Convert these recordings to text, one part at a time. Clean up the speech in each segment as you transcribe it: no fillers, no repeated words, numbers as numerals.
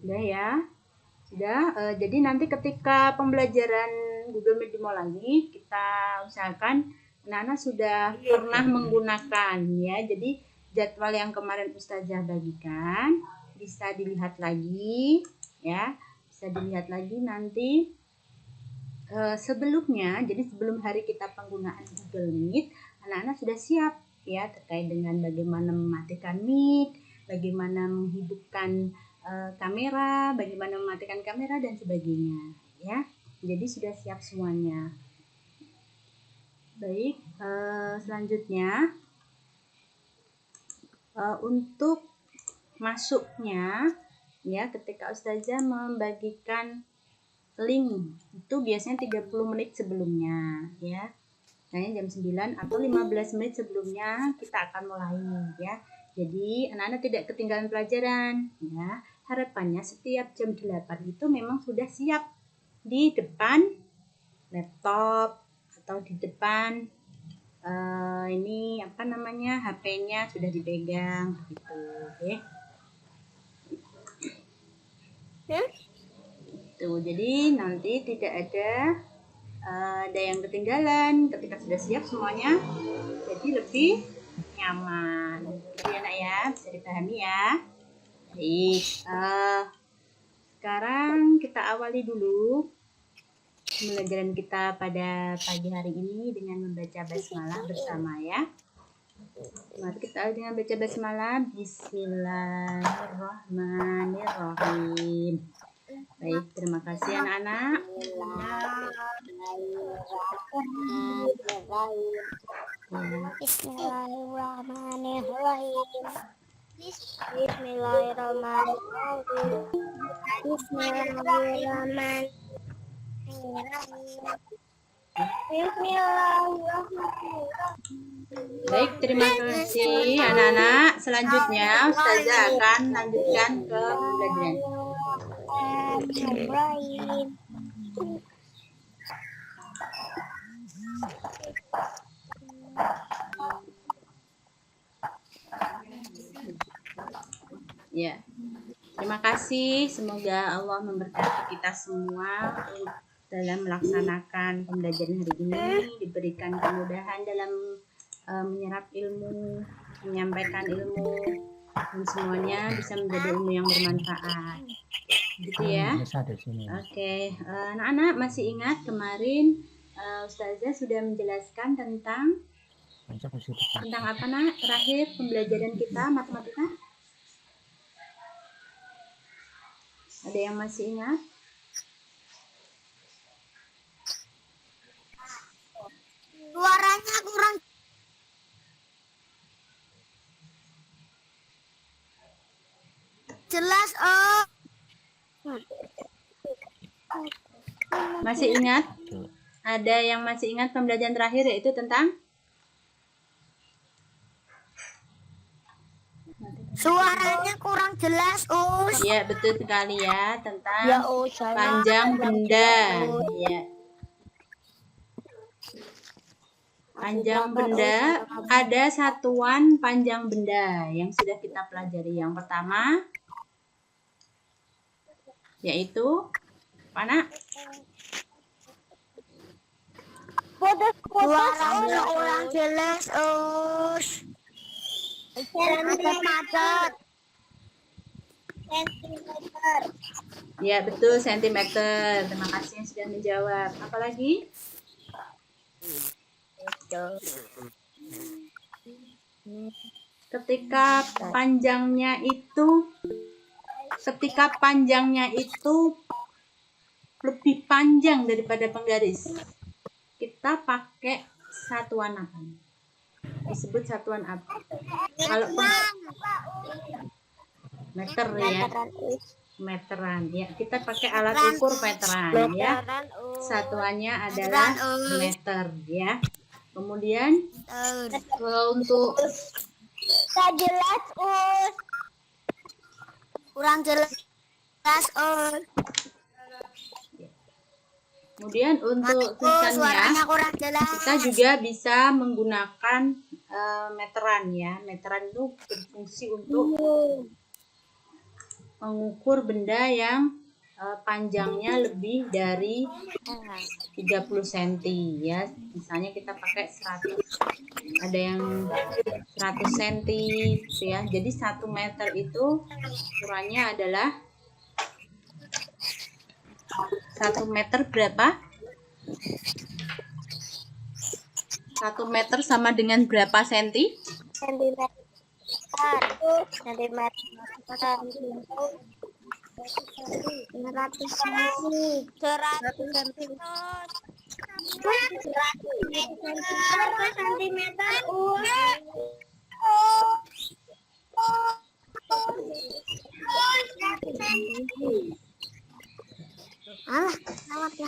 Sudah ya? Sudah. Jadi nanti ketika pembelajaran Google Meet dimulai, kita usahakan anak-anak sudah pernah menggunakan ya. Jadi jadwal yang kemarin Ustazah bagikan bisa dilihat lagi ya. Bisa dilihat lagi nanti sebelumnya. Jadi sebelum hari kita penggunaan Google Meet, anak-anak sudah siap ya terkait dengan bagaimana mematikan mic, bagaimana menghidupkan kamera, bagaimana mematikan kamera dan sebagainya ya. Jadi sudah siap semuanya. Baik, selanjutnya untuk masuknya ya, ketika Ustazah membagikan link itu biasanya 30 menit sebelumnya ya. Kayaknya jam 9 atau 15 menit sebelumnya kita akan mulai ya. Jadi anak-anak tidak ketinggalan pelajaran ya. Harapannya setiap jam 8 itu memang sudah siap di depan laptop atau di depan ini apa namanya, HP-nya sudah dipegang gitu ya. Tuh, jadi nanti tidak ada yang ketinggalan ketika sudah siap semuanya, jadi lebih nyaman gitu ya nak ya, bisa dipahami ya. Baik, sekarang kita awali dulu pembelajaran kita pada pagi hari ini dengan membaca basmalah bersama ya. Mari kita awali dengan baca basmalah. Bismillahirrahmanirrahim. Baik, terima kasih anak-anak. Bismillahirrahmanirrahim. Bismillahirrahmanirrahim. Bismillahirrahmanirrahim. Baik, terima kasih anak-anak. Selanjutnya Ustazah akan lanjutkan ke pembelajaran. Ya, terima kasih. Semoga Allah memberkati kita semua dalam melaksanakan pembelajaran hari ini, diberikan kemudahan dalam menyerap ilmu, menyampaikan ilmu, dan semuanya bisa menjadi ilmu yang bermanfaat. Gitu ya. Oke, anak-anak masih ingat kemarin Ustazah sudah menjelaskan tentang apa nak? Terakhir pembelajaran kita matematika. Ada yang masih ingat? Suaranya kurang jelas. Masih ingat? Ada yang masih ingat pembelajaran terakhir yaitu tentang? Suaranya kurang jelas, Us. Ya, betul sekali ya, tentang Ya, Us. panjang benda. Ya. Panjang benda, ada satuan panjang benda yang sudah kita pelajari. Yang pertama yaitu mana? Suaranya kurang jelas, Us. Macet. Sentimeter. Ya, betul, sentimeter. Terima kasih yang sudah menjawab. Apalagi? Ketika panjangnya itu lebih panjang daripada penggaris, kita pakai satuan apa? Disebut satuan apa? Kalau meter ya, meteran ya, kita pakai alat ukur meteran ya. Satuannya adalah meter ya. Kemudian untuk jelas, Us. Kurang jelas, Us. Kemudian untuk tulisannya kita juga bisa menggunakan meteran ya. Meteran itu berfungsi untuk mengukur benda yang panjangnya lebih dari 30 cm ya. Misalnya kita pakai 100, ada yang 100 cm gitu ya. Jadi 1 meter itu ukurannya adalah 1 meter berapa? 1 meter sama dengan berapa senti? Sentimeter. Sentimeter. 100 sentimeter. Lewat ya.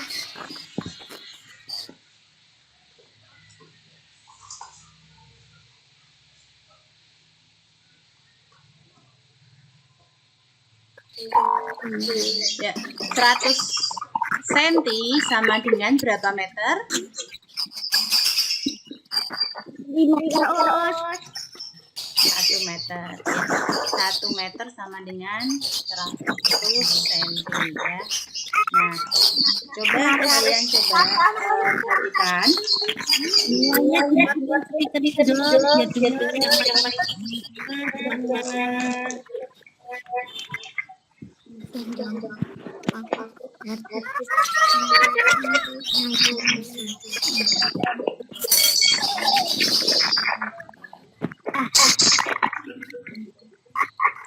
Ya, 100 cm sama dengan berapa meter? 1 meter. Ya. 1 meter sama dengan 100 cm ya. Nah, coba kalian perhatikan.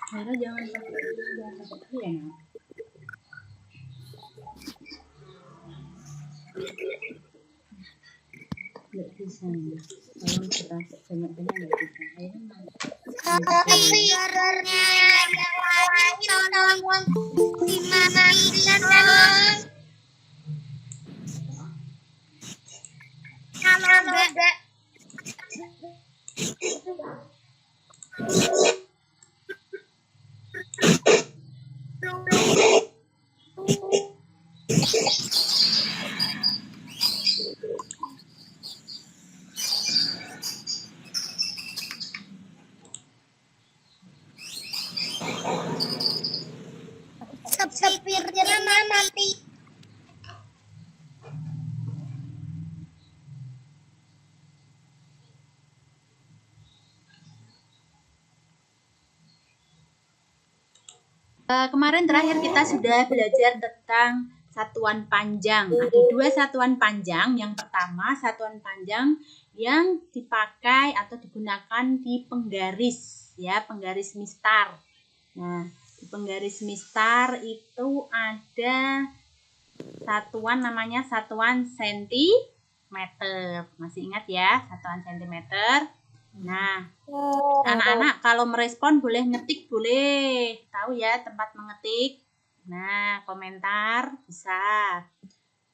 Akhirnya jangan pakai ya, Nak. Nggak bisa nih. Kalau kita banyak-banyak nggak bisa. Sepirnya nanti. Kemarin terakhir kita sudah belajar tentang satuan panjang. Ada 2 satuan panjang. Yang pertama, satuan panjang yang dipakai atau digunakan di penggaris, ya, penggaris mistar. Nah, di penggaris mistar itu ada satuan namanya satuan sentimeter. Masih ingat ya, satuan sentimeter? Nah, anak-anak kalau merespon boleh ngetik, boleh tahu ya tempat mengetik. Nah, komentar bisa.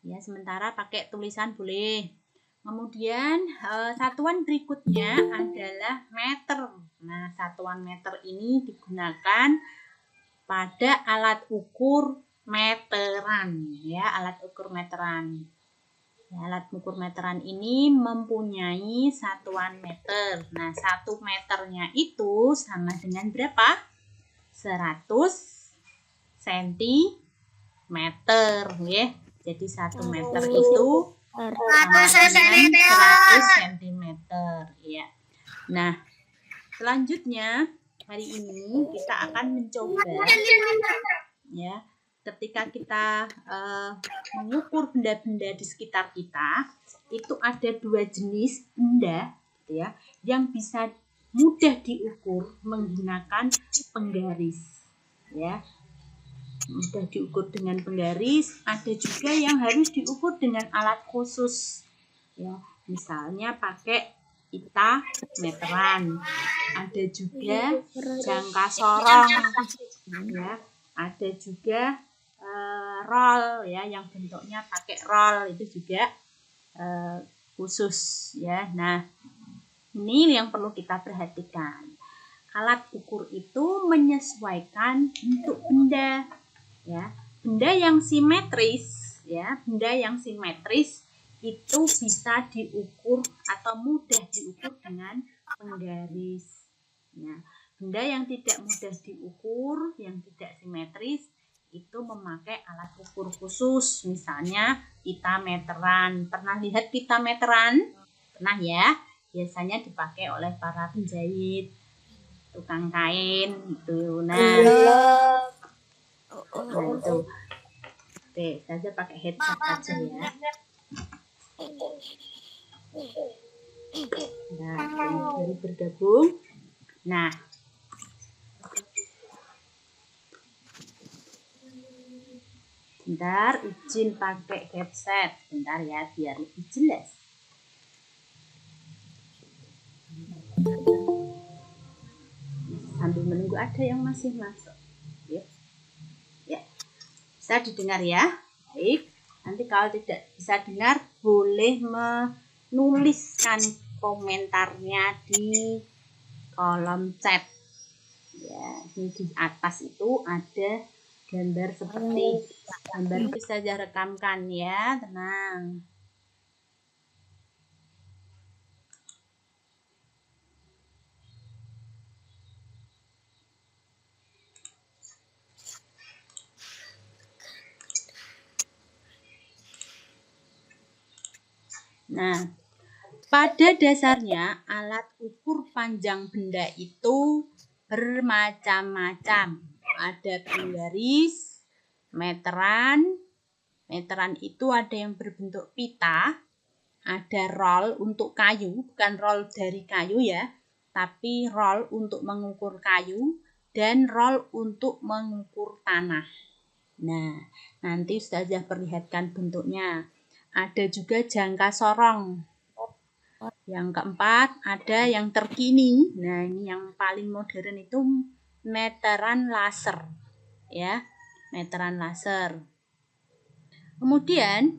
Ya, sementara pakai tulisan boleh. Kemudian satuan berikutnya adalah meter. Nah, satuan meter ini digunakan pada alat ukur meteran, ya, alat ukur meteran. Alat ukur meteran ini mempunyai satuan meter. Nah, 1 meternya itu sama dengan berapa? 100 cm, ya. Jadi 1 meter itu sama dengan 100 cm, ya. Nah, selanjutnya hari ini kita akan mencoba, ya, ketika kita mengukur benda-benda di sekitar kita, itu ada 2 jenis benda, gitu ya, yang bisa mudah diukur menggunakan penggaris, ya. Mudah diukur dengan penggaris. Ada juga yang harus diukur dengan alat khusus, ya. Misalnya pakai pita meteran. Ada juga jangka sorong, ya. Ada juga roll, ya, yang bentuknya pakai roll, itu juga khusus, ya. Nah, ini yang perlu kita perhatikan. Alat ukur itu menyesuaikan bentuk benda, ya. Benda yang simetris, ya, benda yang simetris itu bisa diukur atau mudah diukur dengan penggaris. Nah, benda yang tidak mudah diukur, yang tidak simetris, itu memakai alat ukur khusus. Misalnya pita meteran. Pernah lihat pita meteran? Pernah ya? Biasanya dipakai oleh para penjahit, tukang kain gitu. Nah itu. Oke, saja pakai headset aja ya. Nah, baru bergabung. Nah, bentar, izin pakai headset. Bentar ya, biar lebih jelas. Sambil menunggu ada yang masih masuk. Ya, bisa didengar ya. Baik, nanti kalau tidak bisa dengar, boleh menuliskan komentarnya di kolom chat. Ya, ini di atas itu ada gambar seperti gambar itu saja rekamkan ya, tenang. Nah, pada dasarnya alat ukur panjang benda itu bermacam-macam. Ada penggaris, meteran. Meteran itu ada yang berbentuk pita, ada roll untuk kayu, bukan roll dari kayu ya, tapi roll untuk mengukur kayu dan roll untuk mengukur tanah. Nah, nanti Ustazah perlihatkan bentuknya. Ada juga jangka sorong. Yang keempat, ada yang terkini. Nah, ini yang paling modern itu meteran laser. Ya, meteran laser. Kemudian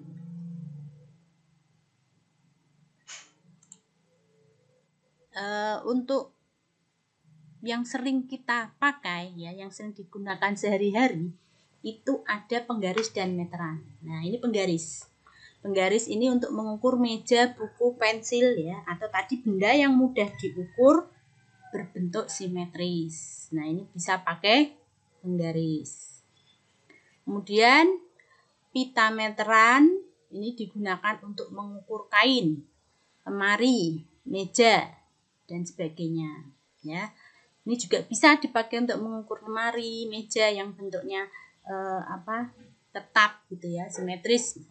untuk yang sering kita pakai ya, yang sering digunakan sehari-hari itu ada penggaris dan meteran. Nah, ini penggaris. Penggaris ini untuk mengukur meja, buku, pensil ya, atau tadi benda yang mudah diukur berbentuk simetris. Nah, ini bisa pakai penggaris. Kemudian pita meteran ini digunakan untuk mengukur kain, lemari, meja dan sebagainya ya. Ini juga bisa dipakai untuk mengukur lemari, meja yang bentuknya tetap gitu ya, simetris.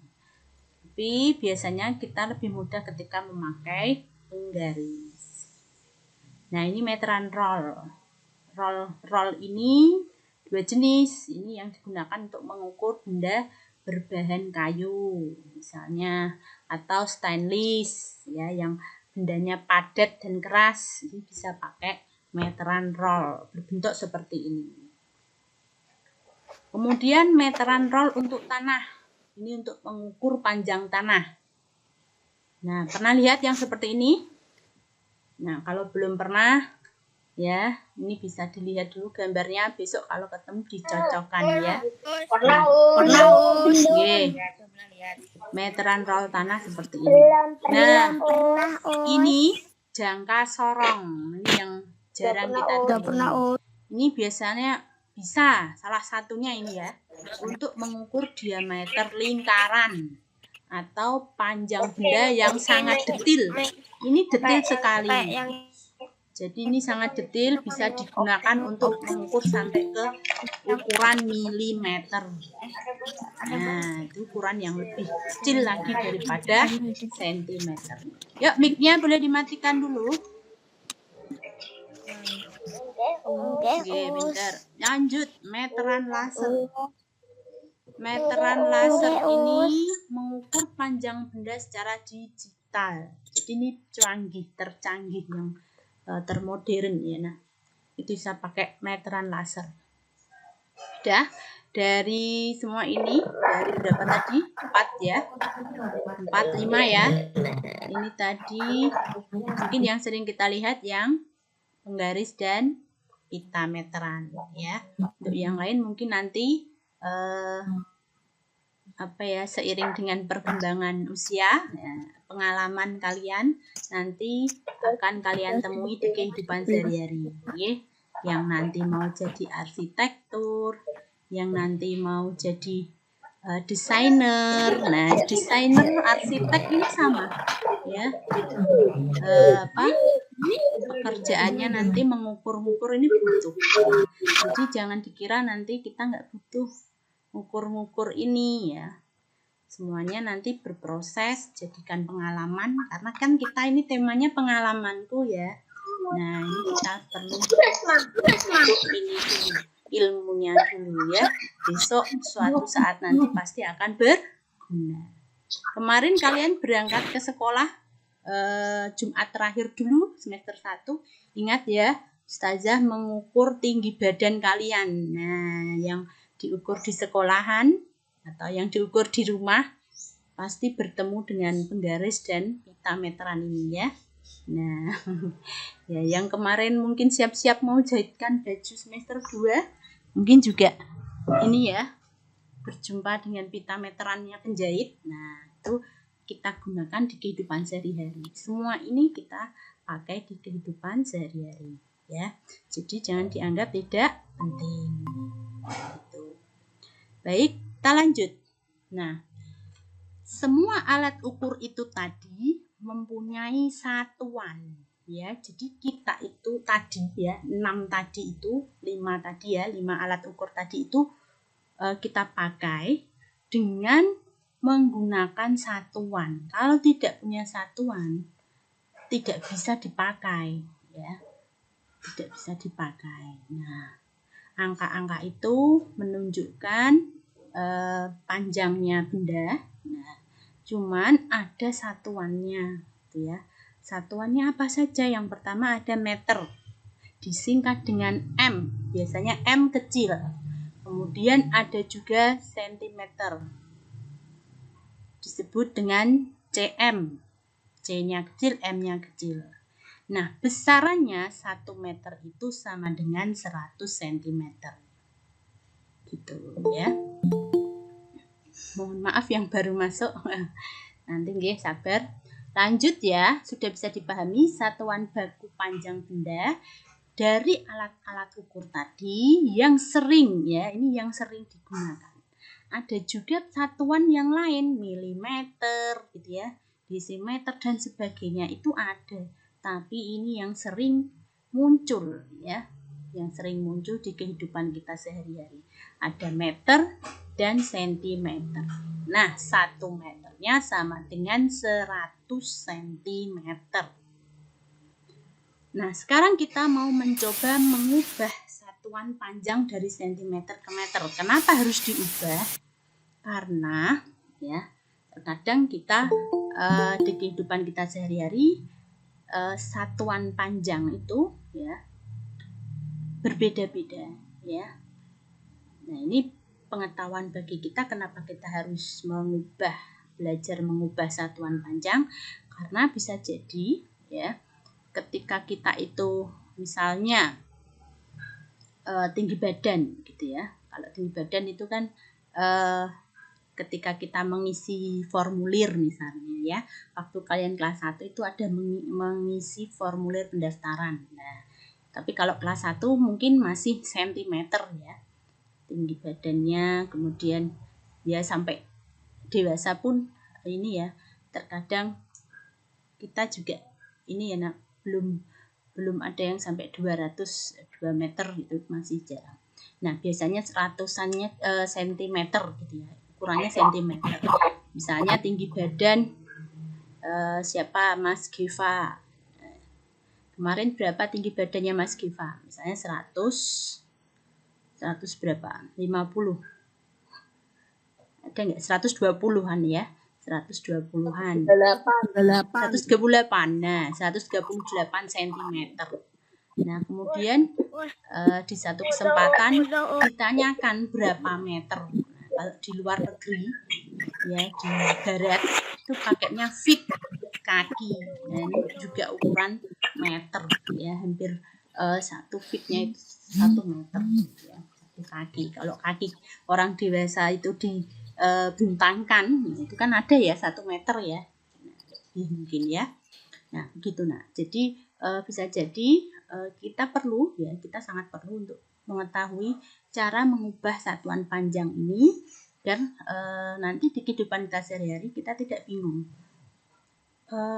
Tapi biasanya kita lebih mudah ketika memakai penggaris. Nah, ini meteran roll. Roll ini dua jenis. Ini yang digunakan untuk mengukur benda berbahan kayu, misalnya, atau stainless ya, yang bendanya padat dan keras. Ini bisa pakai meteran roll berbentuk seperti ini. Kemudian meteran roll untuk tanah. Ini untuk mengukur panjang tanah. Nah, pernah lihat yang seperti ini? Nah, kalau belum pernah, ya, ini bisa dilihat dulu gambarnya. Besok kalau ketemu dicocokkan ya. Pernah. Oke. Meteran roll tanah seperti ini. Nah, ini jangka sorong. Ini yang jarang kita temui. Ini biasanya bisa, salah satunya ini ya, untuk mengukur diameter lingkaran atau panjang benda yang sangat detil. Ini detil sekali. Jadi ini sangat detil, bisa digunakan untuk mengukur sampai ke ukuran milimeter. Nah, itu ukuran yang lebih kecil lagi daripada sentimeter. Yuk, mic-nya boleh dimatikan dulu. Oke, bentar. Lanjut, meteran laser. Meteran laser ini mengukur panjang benda secara digital. Jadi ini tercanggih yang termodern ya. Nah, itu bisa pakai meteran laser. Udah, dari semua ini, dari berapa tadi? 4 ya. 4, 5 ya. Ini tadi mungkin yang sering kita lihat yang penggaris dan pita meteran ya. Untuk yang lain mungkin nanti seiring dengan perkembangan usia, ya, pengalaman kalian nanti akan kalian temui di kehidupan sehari-hari. yang nanti mau jadi arsitektur, yang nanti mau jadi desainer. Nah, desainer, arsitek ini sama ya. Pekerjaannya nanti mengukur-ngukur ini butuh. Jadi jangan dikira nanti kita nggak butuh ngukur-ngukur ini ya. Semuanya nanti berproses, jadikan pengalaman, karena kan kita ini temanya pengalamanku ya. Nah, ini kita perlu ini dulu, ilmunya dulu ya. Besok suatu saat nanti pasti akan berguna. Kemarin kalian berangkat ke sekolah Jumat terakhir dulu semester 1. Ingat ya, Ustazah mengukur tinggi badan kalian. Nah, yang diukur di sekolahan atau yang diukur di rumah pasti bertemu dengan penggaris dan pita meteran ini ya. Nah, ya yang kemarin mungkin siap-siap mau jahitkan baju semester 2, mungkin juga ini ya, berjumpa dengan pita meterannya penjahit. Nah, itu kita gunakan di kehidupan sehari-hari. Semua ini kita pakai di kehidupan sehari-hari ya. Jadi jangan dianggap tidak penting. Gitu. Baik, kita lanjut. Nah, semua alat ukur itu tadi mempunyai satuan ya. Jadi kita itu tadi ya, 6 tadi itu, 5 tadi ya, 5 alat ukur tadi itu kita pakai dengan menggunakan satuan. Kalau tidak punya satuan, tidak bisa dipakai ya. Tidak bisa dipakai. Nah, angka-angka itu menunjukkan panjangnya benda. Nah, cuman ada satuannya gitu ya. Satuannya apa saja? Yang pertama ada meter. Disingkat dengan M. Biasanya M kecil. Kemudian ada juga sentimeter. Disebut dengan cm. C-nya kecil, M-nya kecil. Nah, besarannya 1 meter itu sama dengan 100 cm. Gitu ya. Mohon maaf yang baru masuk. Nanti nggih sabar. Lanjut ya, sudah bisa dipahami satuan baku panjang benda dari alat-alat ukur tadi yang sering ya, ini yang sering digunakan. Ada juga satuan yang lain, milimeter gitu ya, desimeter dan sebagainya itu ada. Tapi ini yang sering muncul ya, yang sering muncul di kehidupan kita sehari-hari. Ada meter dan sentimeter. Nah, 1 meternya sama dengan 100 sentimeter. Nah, sekarang kita mau mencoba mengubah satuan panjang dari sentimeter ke meter. Kenapa harus diubah? Karena ya, terkadang kita di kehidupan kita sehari-hari satuan panjang itu ya berbeda-beda ya. Nah, ini pengetahuan bagi kita kenapa kita harus belajar mengubah satuan panjang, karena bisa jadi ya ketika kita itu misalnya tinggi badan gitu ya. Kalau tinggi badan itu kan ketika kita mengisi formulir misalnya ya, waktu kalian kelas 1 itu ada mengisi formulir pendaftaran. Nah, tapi kalau kelas 1 mungkin masih sentimeter ya tinggi badannya, kemudian ya sampai dewasa pun ini ya, terkadang kita juga ini ya belum ada yang sampai 202 meter gitu, masih jarang. Nah, biasanya seratusannya sentimeter gitu ya, ukurannya sentimeter. Misalnya tinggi badan siapa, Mas Giva. Kemarin berapa tinggi badannya Mas Giva? Misalnya 100 berapa? 50. Ada nggak? 120-an ya? 120-an. 138. Nah, 138 cm. Nah, kemudian di satu kesempatan ditanyakan berapa meter. Nah, kalau di luar negeri ya, di barat itu pakainya feet, kaki. Nah, ini juga ukuran meter ya, hampir 1 feetnya itu 1 meter ya, 1 kaki. Kalau kaki orang dewasa itu dibentangkan itu kan ada ya 1 meter ya, nah, lebih mungkin ya. Nah, begitu. Nah, jadi bisa jadi kita sangat perlu untuk mengetahui cara mengubah satuan panjang ini dan nanti di kehidupan kita sehari-hari kita tidak bingung.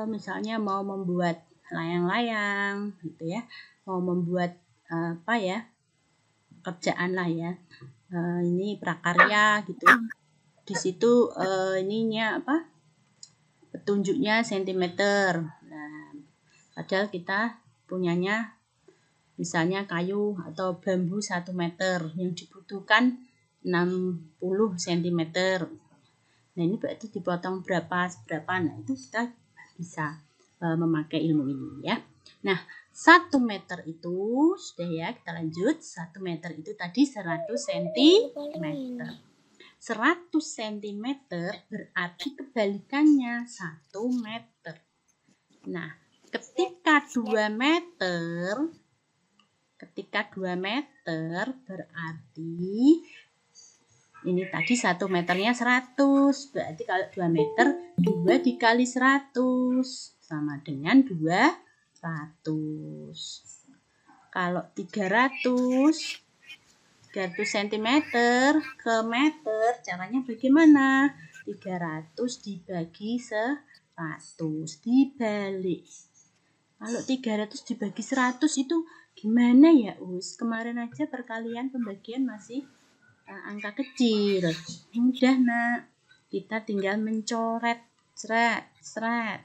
Misalnya mau membuat layang-layang gitu ya, mau membuat kerjaan lah ya, ini prakarya gitu. Di situ ininya petunjuknya sentimeter. Nah, padahal kita punyanya misalnya kayu atau bambu 1 meter yang dibutuhkan 60 cm. Nah, ini berarti dipotong berapa. Nah, itu kita bisa memakai ilmu ini ya. Nah, 1 meter itu sudah ya, kita lanjut. 1 meter itu tadi 100 cm. 100 cm berarti kebalikannya 1 meter. Nah, ketika 2 meter berarti ini tadi 1 meternya 100. Berarti kalau 2 meter 2 dikali 100 sama dengan 200. Kalau 300 cm ke meter, caranya bagaimana? 300 dibagi 100 dibalik. Kalau 300 dibagi 100 itu gimana ya, Us? Kemarin aja perkalian pembagian masih angka kecil. Mudah, Nak. Kita tinggal mencoret. Seret.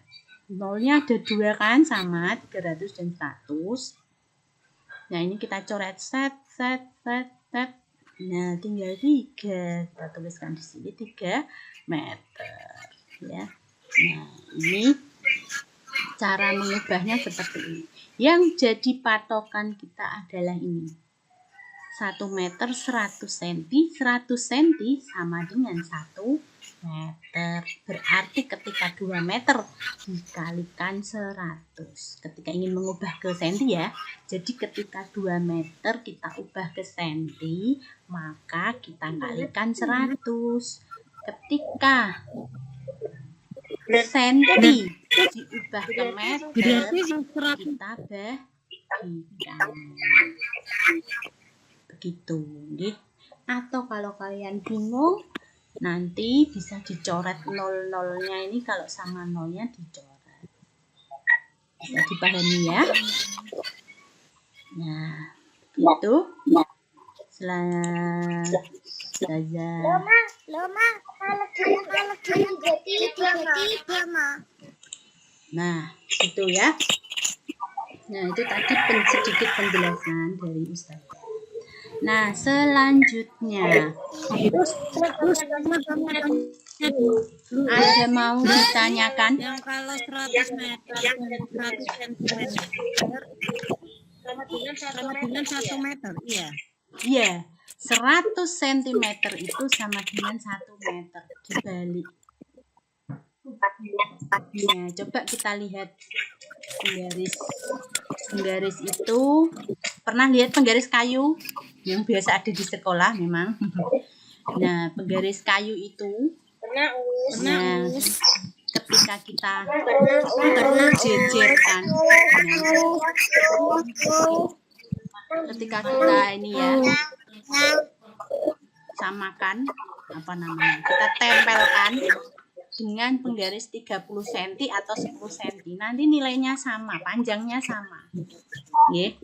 Nolnya ada 2 kan, sama 300 dan 100. Nah, ini kita coret set. Nah, tinggal 3. Kita tuliskan di sini 3 meter ya. Nah, ini cara mengubahnya seperti ini. Yang jadi patokan kita adalah ini. 1 meter 100 cm. 100 cm sama dengan 1 meter. Berarti ketika 2 meter dikalikan 100. Ketika ingin mengubah ke senti ya. Jadi ketika 2 meter kita ubah ke senti, maka kita kalikan 100. Ketika senti diubah ke meter, kita bagikan. Begitu, nggih. Atau kalau kalian bingung, nanti bisa dicoret nol-nolnya ini, kalau sama nolnya dicoret. Bisa dipahami ya. Nah, begitu. Nah, itu ya. Nah, itu tadi sedikit penjelasan dari Ustazah. Nah, selanjutnya ada mau ditanyakan? Yang kalau 100 meter 100 cm sama dengan 1 meter, iya. Iya, 100 cm itu sama dengan 1 meter. Dibalik. Nah, coba kita lihat penggaris itu. Pernah lihat penggaris kayu yang biasa ada di sekolah memang. Nah, penggaris kayu itu ketika kita jejerkan, ketika kita ini ya samakan, kita tempelkan dengan penggaris 30 cm atau 10 cm, nanti nilainya sama, panjangnya sama. Nggih.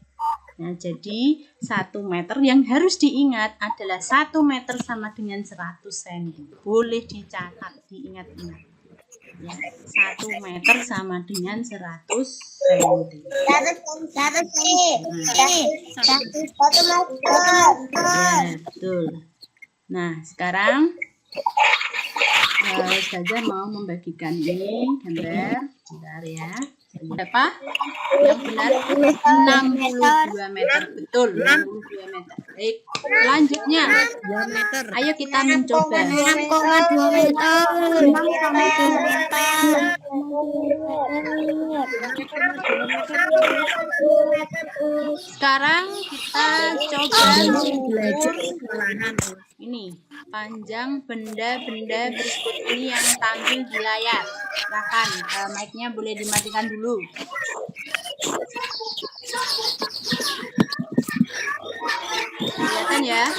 Nah, jadi 1 meter yang harus diingat adalah 1 meter sama dengan 100 cm. Boleh dicatat, diingat-ingat. Ya, 1 meter sama dengan 100 cm. Ya, betul. Nah, sekarang Ustazah mau membagikan ini gambar. Bentar ya. Berapa? Yang benar 62 meter. Betul, 62 meter. Baik, selanjutnya 2 meter. ayo kita mencoba. 6,2 meter. 6,2 meter. Sekarang kita coba mengukur ini panjang benda-benda berikut ini yang tampil di layar. Silakan, mic-nya boleh dimatikan dulu. kelihatan ya.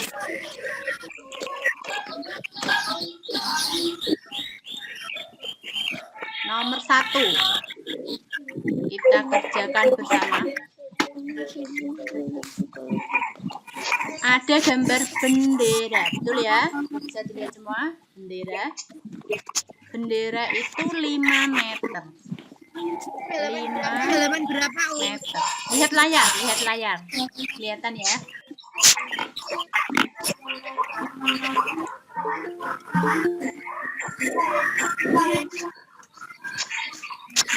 Nomor 1 kita kerjakan bersama. Ada gambar bendera, betul ya? Bisa dilihat semua bendera. Bendera itu 5 meter. 5 Halaman berapa, meter. Lihat layar, kelihatan ya.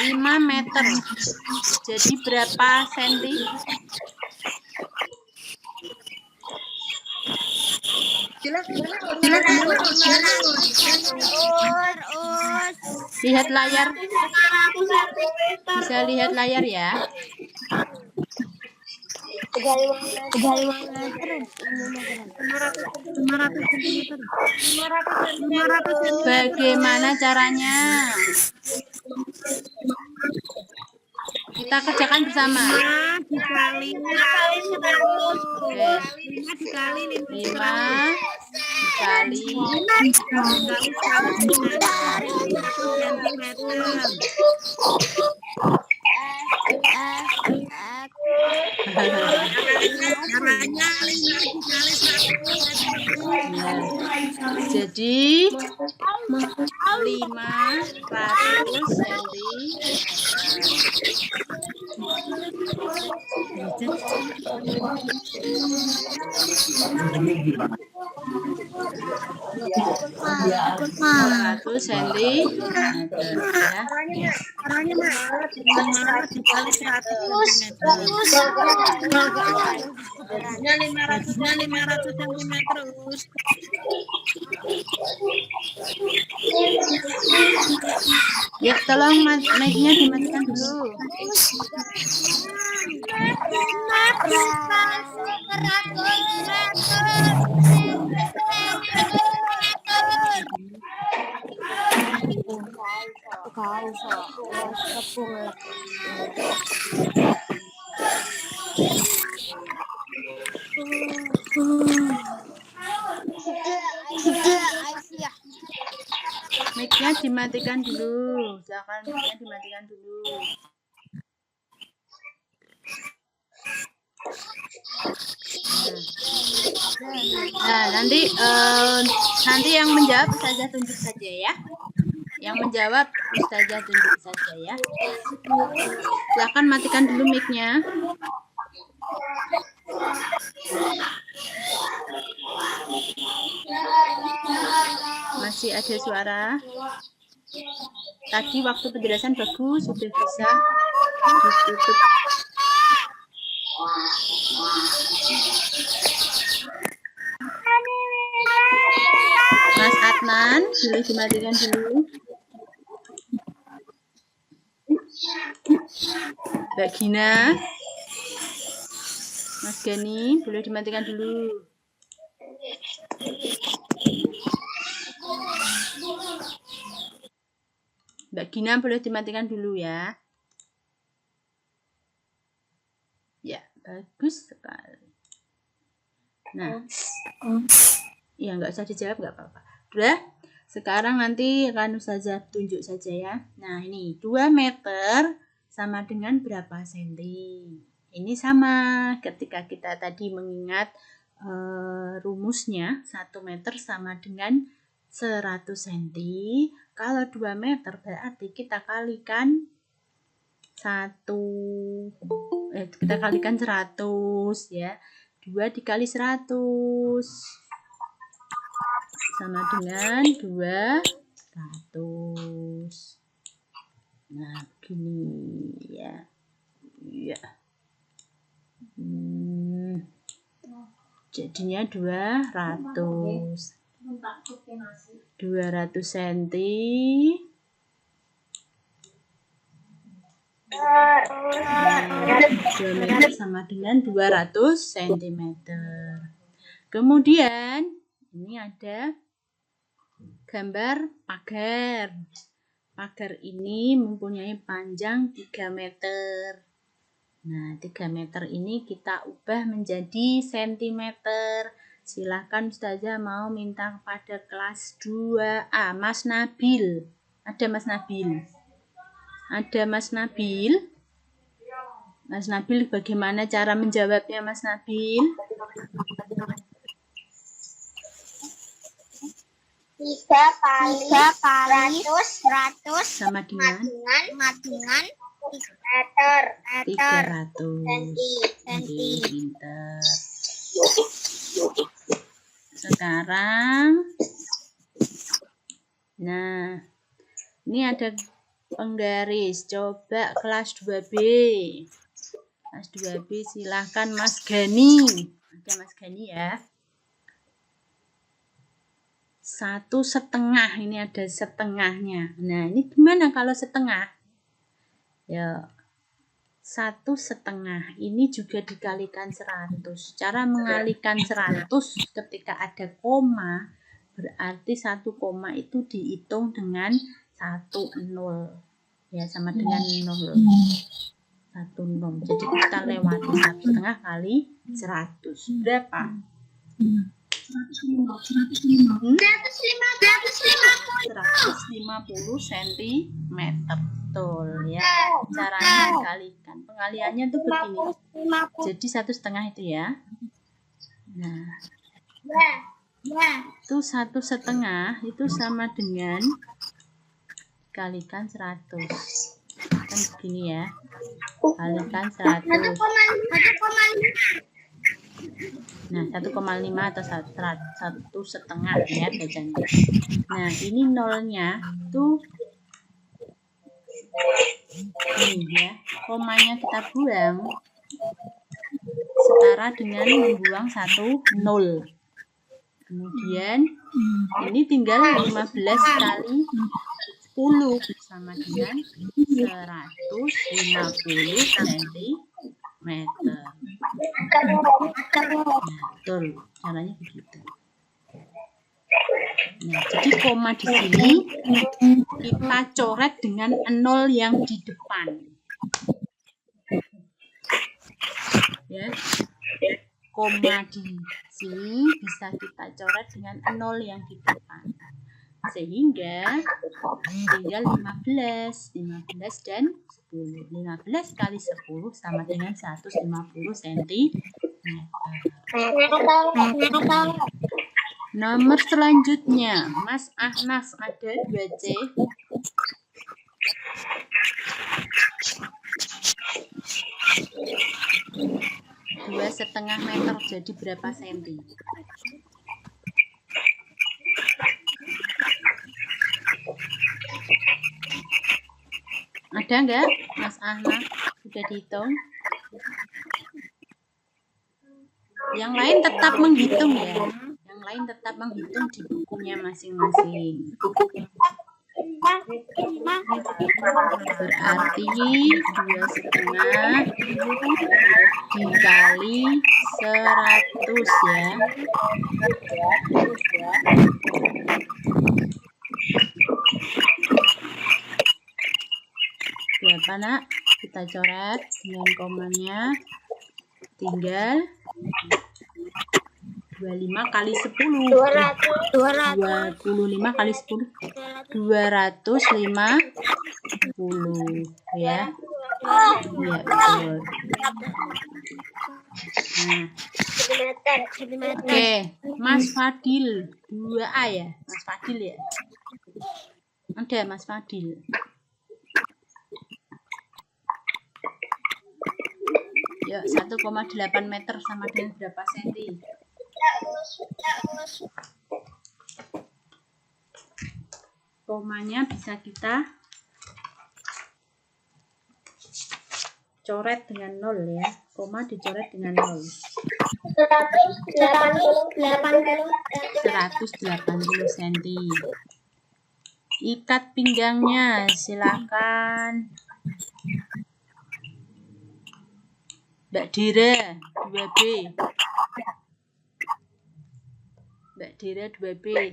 Lima meter. Jadi berapa senti? Lihat layar. Bisa lihat layar ya. 35 meter. 500 cm. Bagaimana caranya? Kita kerjakan bersama. 5 dikali 5 Jadi 500 cm. Ya, tolong mic-nya dimatikan dulu. Mic-nya dimatikan dulu. Silakan mic-nya dimatikan dulu. Nah, nanti yang menjawab Ustazah tunjuk saja ya. Yang menjawab Ustazah tunjuk saja ya. Silakan matikan dulu mic-nya. Masih ada suara. Tadi waktu penjelasan bagus, sudah bisa ditutup. Mas Adnan, boleh dimatikan dulu. Mbak Gina, Mas Gani, boleh dimatikan dulu. Mbak Gina boleh dimatikan dulu ya. Ya, bagus sekali. Nah, ya nggak usah dijawab, nggak apa-apa. Udah, sekarang nanti akan Ustazah tunjuk saja ya. Nah, ini 2 meter sama dengan berapa senti? Ini sama ketika kita tadi mengingat rumusnya 1 meter sama dengan 100 cm. Kalau 2 meter berarti kita kalikan 100 ya. 2 dikali 100 sama dengan 200. Nah, begini ya. Ya. Jadinya 200 cm. 2 meter sama dengan 200 cm. Kemudian ini ada gambar pagar. Pagar ini mempunyai panjang 3 meter. Nah, 3 meter ini kita ubah menjadi cm. Silahkan Ustazah mau minta kepada kelas 2A. Mas Nabil. Ada Mas Nabil? Ada Mas Nabil? Mas Nabil, bagaimana cara menjawabnya Mas Nabil? 3 kali 100 Sama dengan meter. 300. Pinter. Sekarang, nah, ini ada penggaris. Coba kelas 2B. Kelas 2B silahkan Mas Gani. Ada Mas Gani ya. 1/2. Ini ada setengahnya. Nah, ini gimana kalau setengah? Ya, 1/2 ini juga dikalikan 100. Cara mengalikan 100 ketika ada koma, berarti 1 koma itu dihitung dengan 1 0. Ya, sama dengan 0. 1 0. Jadi kita lewati 1/2 kali 100. Berapa? 150 cm. Betul ya. Caranya dikalikan. Pengaliannya tuh begini. Jadi 1/2 itu ya. Nah, itu 1/2 itu sama dengan kalikan 100. Kan begini ya. Kalikan 100. Nah, 1,5 atau 1/2 ya bacanya. Nah, ini nolnya tuh ini ya. Komanya kita buang setara dengan membuang 1 0. Kemudian ini tinggal 15 kali 10 sama dengan 150 cm. Betul, caranya begitu. Nah, jadi koma di sini kita coret dengan 0 yang di depan. Ya. Koma di sini bisa kita coret dengan 0 yang di depan. Sehingga tinggal 15 dan 10. 15 kali 10 sama dengan 150 cm. Nomor selanjutnya, Mas Ahnaf ada 2C. Dua setengah meter jadi berapa senti? Ada enggak, Mas Ahnaf? Sudah dihitung? Yang lain tetap menghitung ya. Yang lain tetap menghitung di bukunya masing-masing. Berarti 2,5 dikali 100 ya. Berapa nak? Kita coret dengan komanya. Tinggal 25 kali 10. 25 kali 10. 250 ya. Iya, betul. Nah. Oke, Mas Fadil 2A ya. Mas Fadil ya. Ada Mas Fadil. Yuk, 1,8 meter sama dengan berapa senti? Komanya bisa kita coret dengan 0 ya. Koma dicoret dengan 0. 180 cm. Ikat pinggangnya, silakan. Mbak Dira 2B. Mbak Dira 2B.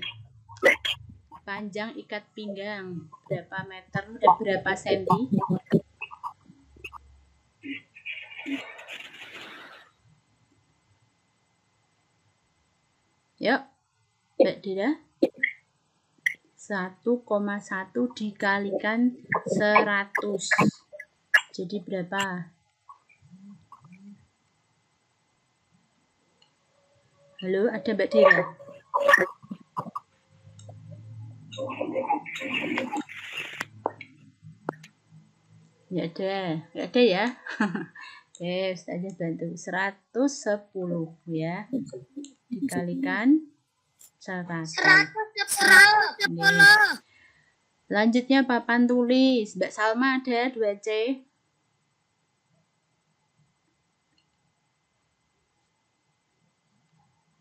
Panjang ikat pinggang berapa meter? Berapa senti? Yuk, Mbak Dira. 1,1 dikalikan 100. Jadi berapa? Halo, ada Mbak Dira? Nggak ada ya. Oke, Ustazah bantu. 110 ya. Dikalikan 100. 110. Selanjutnya papan tulis. Mbak Salma ada 2C.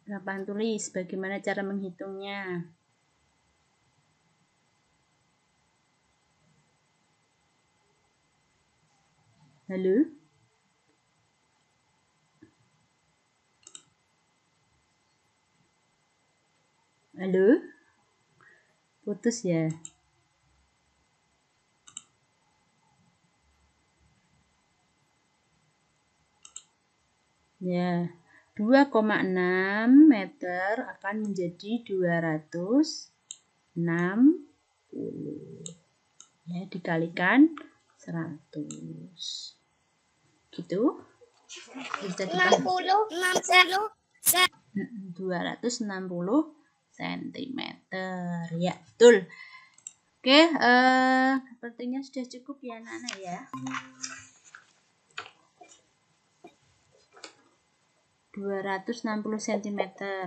Papan tulis, bagaimana cara menghitungnya? Halo? Halo? Putus ya? Ya, 2,6 meter akan menjadi 260. Ya, dikalikan 100. Gitu. Bisa 260 cm. Ya, betul. Oke, sepertinya sudah cukup ya anak-anak ya. 260 cm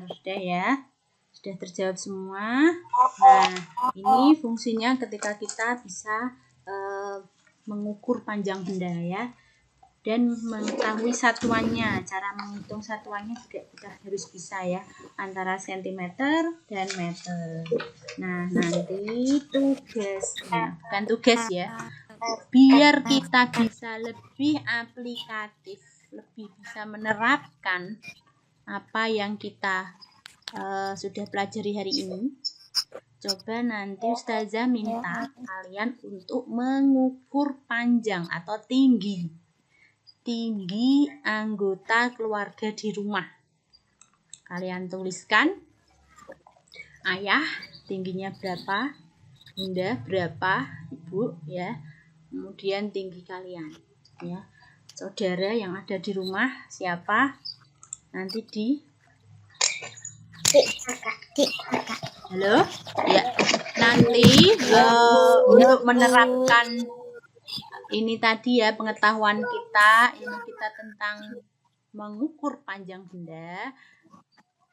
sudah ya. Sudah terjawab semua. Nah, ini fungsinya ketika kita bisa mengukur panjang benda ya, dan mengetahui satuannya. Cara menghitung satuannya juga kita harus bisa ya, antara sentimeter dan meter. Nah, nanti tugasnya, bukan tugas ya, biar kita bisa lebih aplikatif, lebih bisa menerapkan apa yang kita sudah pelajari hari ini. Coba nanti Ustazah minta kalian untuk mengukur panjang atau tinggi anggota keluarga di rumah. Kalian tuliskan, ayah tingginya berapa, bunda berapa, ibu ya. Kemudian tinggi kalian ya. Saudara yang ada di rumah siapa? Nanti di halo ya, nanti untuk menerapkan ini tadi ya, pengetahuan kita tentang mengukur panjang benda,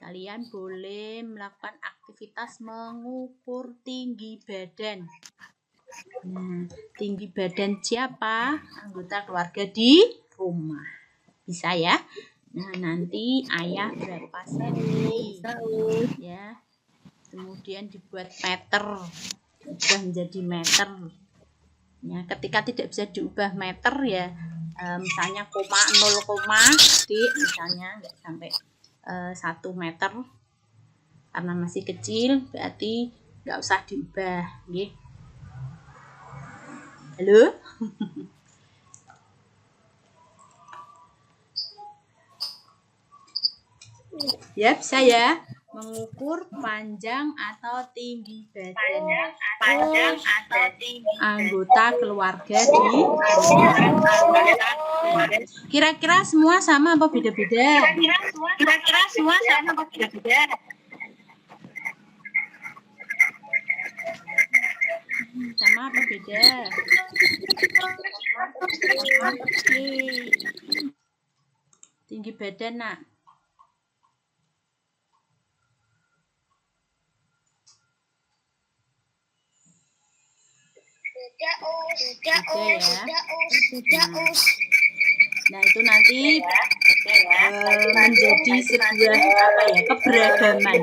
kalian boleh melakukan aktivitas mengukur tinggi badan. Nah, tinggi badan siapa? Anggota keluarga di rumah. Bisa ya? Nah, nanti ayah berapa senti ya. Kemudian dibuat meter, ubah menjadi meter. Ya, ketika tidak bisa diubah meter ya, misalnya koma 0, misalnya nggak sampai 1 meter karena masih kecil, berarti nggak usah diubah. Gitu. Halo? Ya, bisa ya. Mengukur panjang atau tinggi badan anggota keluarga di rumah. Kira-kira semua sama apa beda-beda? Sama apa beda? Tinggi badan, Nak. Nah, itu nanti menjadi sebuah keberagaman.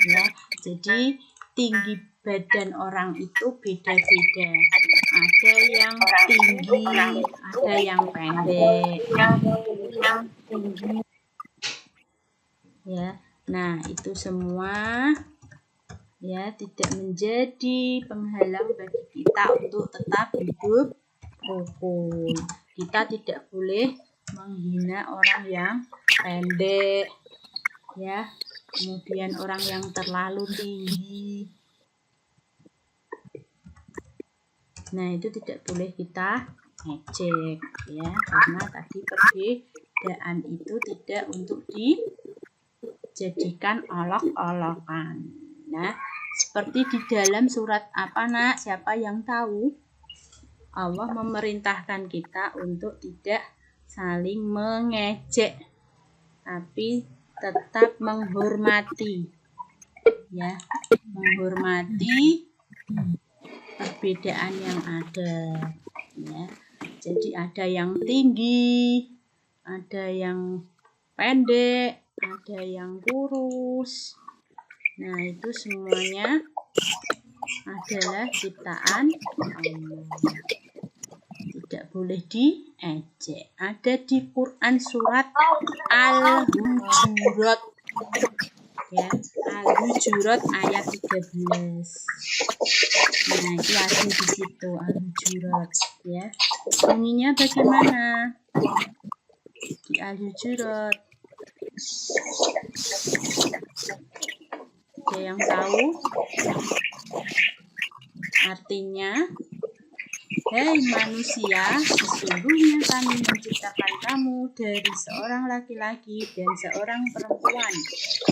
Ya, jadi tinggi badan orang itu beda-beda. Ada yang tinggi, ada yang pendek. Ya, nah itu semua ya tidak menjadi penghalang bagi kita untuk tetap hidup rukun. Kita tidak boleh menghina orang yang pendek, ya. Kemudian orang yang terlalu tinggi. Nah, itu tidak boleh kita ejek ya, karena tadi perbedaan itu tidak untuk dijadikan olok-olokan. Nah, seperti di dalam surat apa, Nak? Siapa yang tahu? Allah memerintahkan kita untuk tidak saling mengejek, tapi tetap menghormati, ya, menghormati perbedaan yang ada, ya. Jadi ada yang tinggi, ada yang pendek, ada yang kurus. Nah, itu semuanya adalah ciptaan Allah. Tidak boleh diejek. Ada di Quran surat Al-Hujurat. Ya, Al-Hujurat ayat 13. Nah, itu ada di situ Al-Hujurat, ya. Bunyinya bagaimana? Di Al-Hujurat. Ada yang tahu? Artinya, hei manusia, sesungguhnya kami menciptakan kamu dari seorang laki-laki dan seorang perempuan,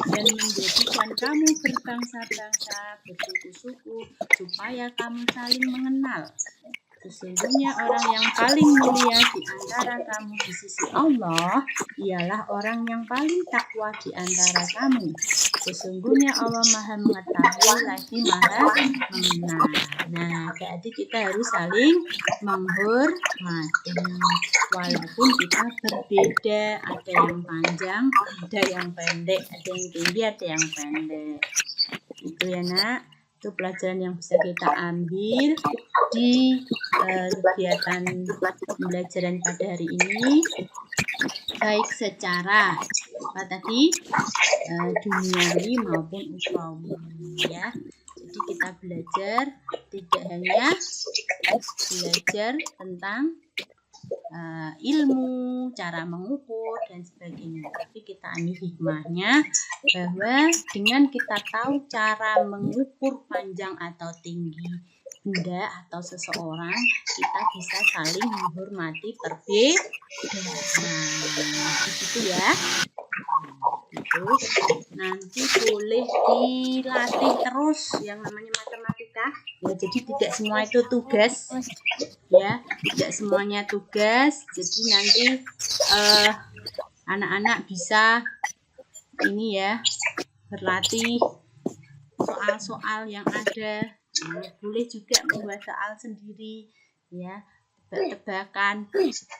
dan menjadikan kamu berbangsa-bangsa, bersuku-suku, supaya kamu saling mengenal. Sesungguhnya orang yang paling mulia di antara kamu di sisi Allah ialah orang yang paling takwa di antara kamu. Sesungguhnya Allah Maha mengetahui lagi Maha mengenal. Nah, berarti kita harus saling menghormati. Walaupun kita berbeda, ada yang panjang, ada yang pendek, ada yang tinggi, ada yang pendek. Itu ya, Nak. Itu pelajaran yang bisa kita ambil di kegiatan pembelajaran pada hari ini, baik secara apa tadi duniawi maupun ukhrawi, ya. Jadi kita belajar tidak hanya belajar tentang ilmu, cara mengukur dan sebagainya, tapi kita ambil hikmahnya bahwa dengan kita tahu cara mengukur panjang atau tinggi benda atau seseorang, kita bisa saling menghormati perbedaan. Begitu ya. Itu nanti boleh dilatih terus yang namanya matematika. Ya, jadi tidak semua itu tugas. Ya, tidak semuanya tugas. Jadi nanti anak-anak bisa ini ya, berlatih soal-soal yang ada. Nah, boleh juga membuat soal sendiri ya, tebak-tebakan,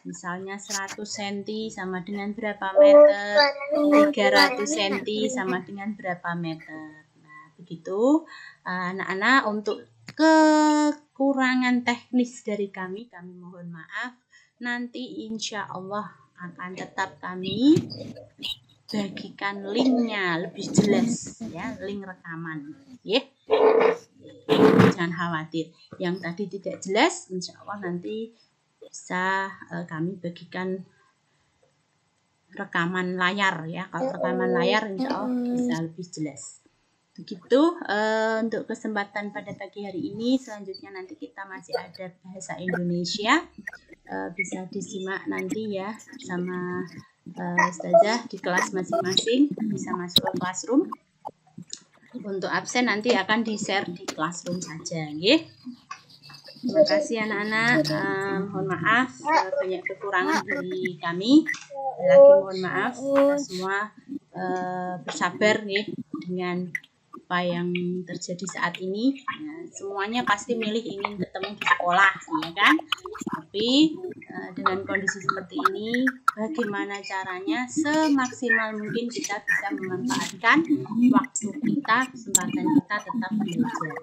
misalnya 100 cm sama dengan berapa meter, 300 cm sama dengan berapa meter. Nah, begitu anak-anak. Untuk kekurangan teknis dari kami mohon maaf. Nanti insya Allah akan tetap kami bagikan linknya lebih jelas ya, link rekaman ya. Jangan khawatir, yang tadi tidak jelas insya Allah nanti bisa kami bagikan rekaman layar ya. Kalau rekaman layar insya Allah bisa lebih jelas. Begitu untuk kesempatan pada pagi hari ini. Selanjutnya nanti kita masih ada bahasa Indonesia, bisa disimak nanti ya sama Ustazah di kelas masing-masing, bisa masuk ke classroom. Untuk absen nanti akan di-share di classroom saja, ya. Terima kasih anak-anak. Mohon maaf banyak kekurangan dari kami. Lagi mohon maaf, kita semua bersabar nih dengan apa yang terjadi saat ini. Nah, semuanya pasti milih ingin ketemu di sekolah, ya kan? Tapi dengan kondisi seperti ini, bagaimana caranya semaksimal mungkin kita bisa memanfaatkan waktu kita, kesempatan kita tetap belajar.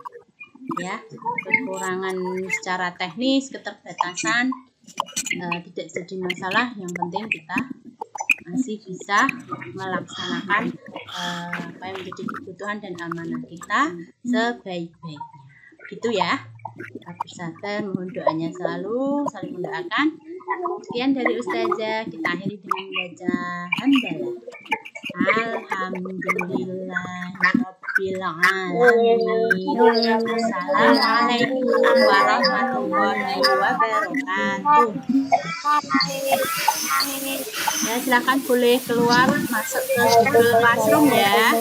Ya, kekurangan secara teknis, keterbatasan tidak jadi masalah. Yang penting kita masih bisa melaksanakan apa yang menjadi kebutuhan dan amanah kita sebaik-baiknya. Gitu ya. Kita bersabar, mohon doanya selalu, saling mendoakan. Sekian dari Ustazah, kita akhiri dengan baca hamdalah. Alhamdulillahirabbil alamin. Assalamualaikum warahmatullahi wabarakatuh. Ya, silakan boleh keluar masuk ke Google Classroom ya.